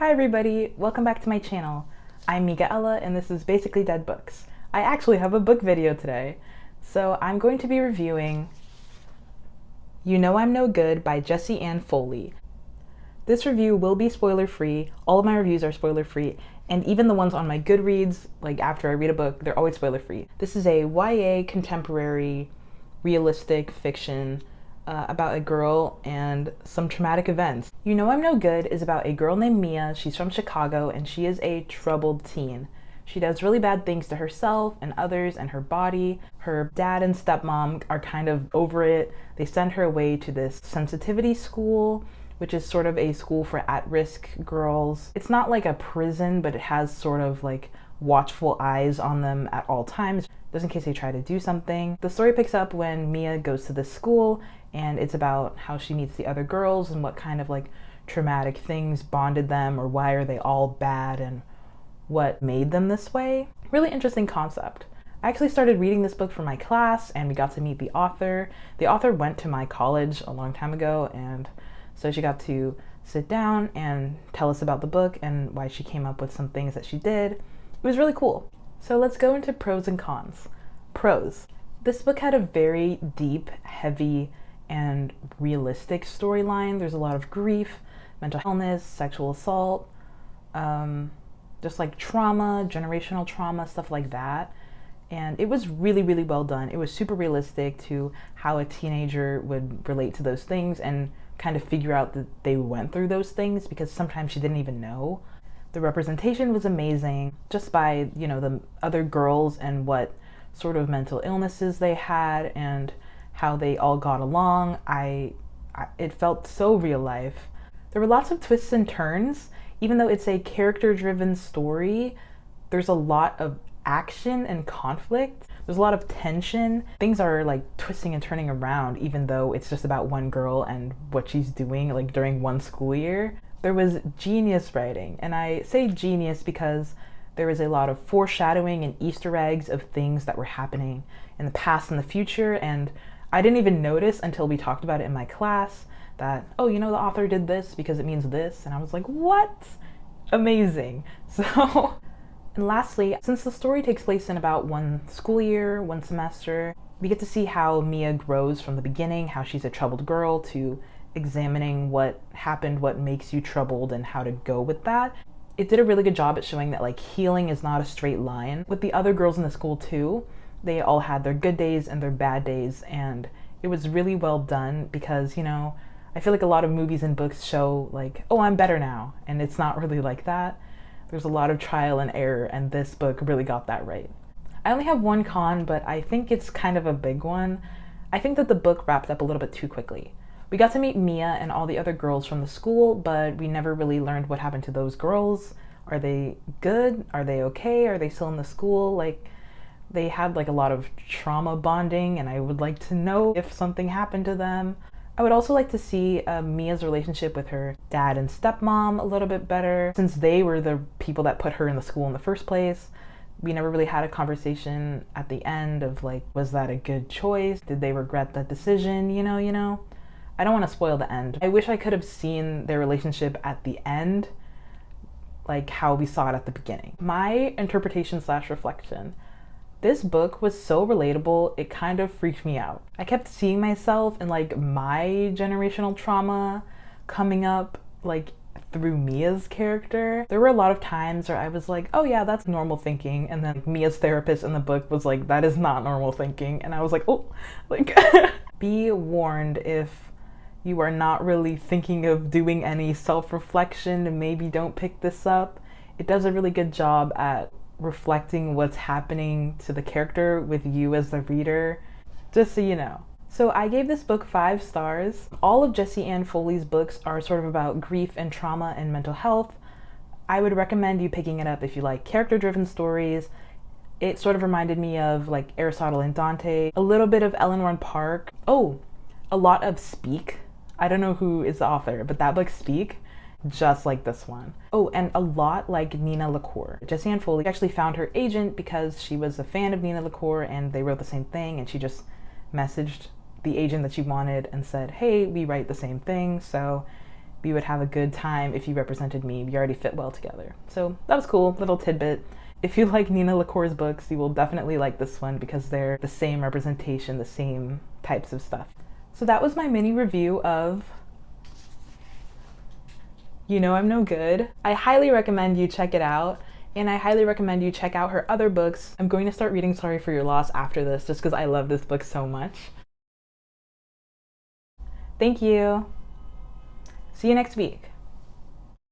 Hi everybody, welcome back to my channel. I'm Miguela and this is Basically Dead Books. I actually have a book video today. So I'm going to be reviewing You Know I'm No Good by Jessie and Foley. This review will be spoiler free. All of my reviews are spoiler free, and even the ones on my Goodreads, like after I read a book, they're always spoiler free. This is a YA contemporary realistic fiction about a girl and some traumatic events. You Know I'm No Good is about a girl named Mia. She's from Chicago and she is a troubled teen. She does really bad things to herself and others and her body. Her dad and stepmom are kind of over it. They send her away to this sensitivity school, which is sort of a school for at-risk girls. It's not like a prison, but it has sort of like watchful eyes on them at all times, just in case they try to do something. The story picks up when Mia goes to this school, and it's about how she meets the other girls and what kind of like traumatic things bonded them, or why are they all bad and what made them this way. Really interesting concept. I actually started reading this book for my class and we got to meet the author. The author went to my college a long time ago, and so she got to sit down and tell us about the book and why she came up with some things that she did. It was really cool. So let's go into pros and cons. Pros. This book had a very deep, heavy, and realistic storyline. There's a lot of grief, mental illness, sexual assault, just like trauma, generational trauma, stuff like that. And it was really, really well done. It was super realistic to how a teenager would relate to those things and kind of figure out that they went through those things, because sometimes she didn't even know. The representation was amazing, just by, you know, the other girls and what sort of mental illnesses they had and how they all got along. It felt so real life. There were lots of twists and turns. Even though it's a character-driven story, there's a lot of action and conflict. There's a lot of tension. Things are like twisting and turning around, even though it's just about one girl and what she's doing like during one school year. There was genius writing, and I say genius because there was a lot of foreshadowing and Easter eggs of things that were happening in the past and the future, and I didn't even notice until we talked about it in my class that, oh, you know, the author did this because it means this, and I was like, what? Amazing. So, and lastly, since the story takes place in about one school year, one semester, we get to see how Mia grows from the beginning, how she's a troubled girl, to examining what happened, what makes you troubled, and how to go with that. It did a really good job at showing that like healing is not a straight line. With the other girls in the school too, they all had their good days and their bad days, and it was really well done because, you know, I feel like a lot of movies and books show like, oh, I'm better now, and it's not really like that. There's a lot of trial and error, and this book really got that right. I only have one con, but I think it's kind of a big one. I think that the book wrapped up a little bit too quickly. We got to meet Mia and all the other girls from the school, but we never really learned what happened to those girls. Are they good? Are they okay? Are they still in the school? Like, they had like a lot of trauma bonding, and I would like to know if something happened to them. I would also like to see Mia's relationship with her dad and stepmom a little bit better, since they were the people that put her in the school in the first place. We never really had a conversation at the end of like, was that a good choice? Did they regret that decision? You know? I don't want to spoil the end. I wish I could have seen their relationship at the end, like how we saw it at the beginning. My interpretation / reflection. This book was so relatable, it kind of freaked me out. I kept seeing myself in like my generational trauma coming up like through Mia's character. There were a lot of times where I was like, oh yeah, that's normal thinking. And then Mia's therapist in the book was like, that is not normal thinking. And I was like, oh, like be warned if you are not really thinking of doing any self-reflection, maybe don't pick this up. It does a really good job at reflecting what's happening to the character with you as the reader, just so you know. So I gave this book 5 stars. All of Jessie Ann Foley's books are sort of about grief and trauma and mental health. I would recommend you picking it up if you like character-driven stories. It sort of reminded me of like Aristotle and Dante, a little bit of Eleanor and Park. Oh, a lot of Speak. I don't know who is the author, but that book Speak, just like this one. Oh, and a lot like Nina LaCour. Jessie Ann Foley actually found her agent because she was a fan of Nina LaCour and they wrote the same thing, and she just messaged the agent that she wanted and said, hey, we write the same thing. So we would have a good time if you represented me. We already fit well together. So that was cool, little tidbit. If you like Nina LaCour's books, you will definitely like this one because they're the same representation, the same types of stuff. So that was my mini review of You Know I'm No Good. I highly recommend you check it out, and I highly recommend you check out her other books. I'm going to start reading Sorry for Your Loss after this just because I love this book so much. Thank you. See you next week.